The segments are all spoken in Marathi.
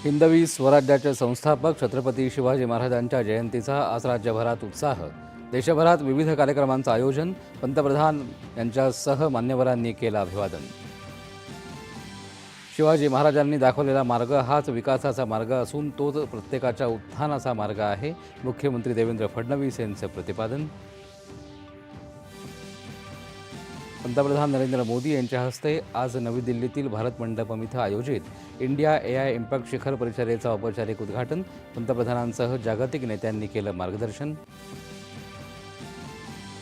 हिंदवी स्वराज्याचे संस्थापक छत्रपती शिवाजी महाराजांच्या जयंतीचा आज राज्यभरात उत्साह. देशभरात विविध कार्यक्रमांचं आयोजन. पंतप्रधान यांच्यासह मान्यवरांनी केलं अभिवादन. शिवाजी महाराजांनी दाखवलेला मार्ग हाच विकासाचा मार्ग असून तोच प्रत्येकाच्या उत्थानाचा मार्ग आहे. मुख्यमंत्री देवेंद्र फडणवीस यांचं प्रतिपादन. पंतप्रधान नरेंद्र मोदी यांच्या हस्ते आज नवी दिल्लीतील भारत मंडपम इथं आयोजित इंडिया AI इम्पॅक्ट शिखर परिषदेचं औपचारिक उद्घाटन. पंतप्रधानांसह जागतिक नेत्यांनी केलं मार्गदर्शन.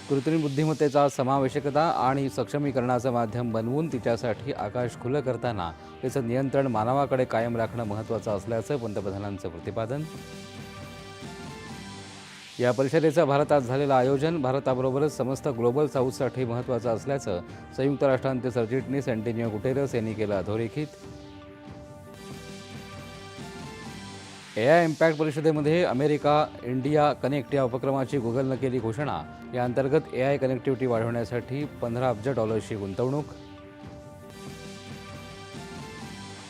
कृत्रिम बुद्धिमत्तेचा समावेशकता आणि सक्षमीकरणाचं माध्यम बनवून तिच्यासाठी आकाश खुलं करताना त्याचं नियंत्रण मानवाकडे कायम राखणं महत्त्वाचं असल्याचं पंतप्रधानांचं प्रतिपादन. या परिषदेचं भारतात झालेलं आयोजन भारताबरोबरच समस्त ग्लोबल साऊथसाठी महत्त्वाचं असल्याचं संयुक्त राष्ट्रांचे सरचिटणीस अँटोनियो गुटेरस यांनी केलं अधोरेखित. AI इम्पॅक्ट परिषदेमध्ये अमेरिका इंडिया कनेक्ट या उपक्रमाची गुगलनं केली घोषणा. या अंतर्गत AI कनेक्टिव्हिटी वाढवण्यासाठी $15 अब्ज गुंतवणूक.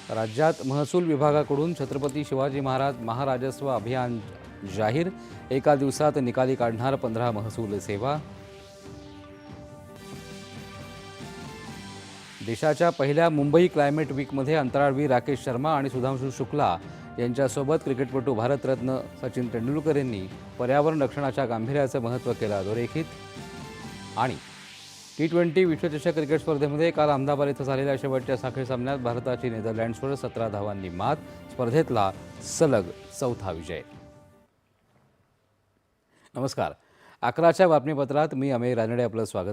राज्यात महसूल विभागाकडून छत्रपती शिवाजी महाराज महाराजस्व अभियान जाहीर. एका दिवसात निकाली काढणार 15 महसूल सेवा. देशाच्या पहिल्या मुंबई क्लायमेट वीकमध्ये अंतराळवीर राकेश शर्मा आणि सुधांशु शुक्ला यांच्यासोबत क्रिकेटपटू भारतरत्न सचिन तेंडुलकर यांनी पर्यावरण रक्षणाच्या गांभीर्याचं महत्त्व केलं अधोरेखित. आणि T20 विश्वचषक क्रिकेट स्पर्धेमध्ये काल अहमदाबाद इथं झालेल्या शेवटच्या साखळी सामन्यात भारताची नेदरलँड्सवर 17 धावांनी मात. स्पर्धेतला सलग 4था विजय. नमस्कार. 11च्या बातमीपत्रात मी अमेय रानडे आपलं स्वागत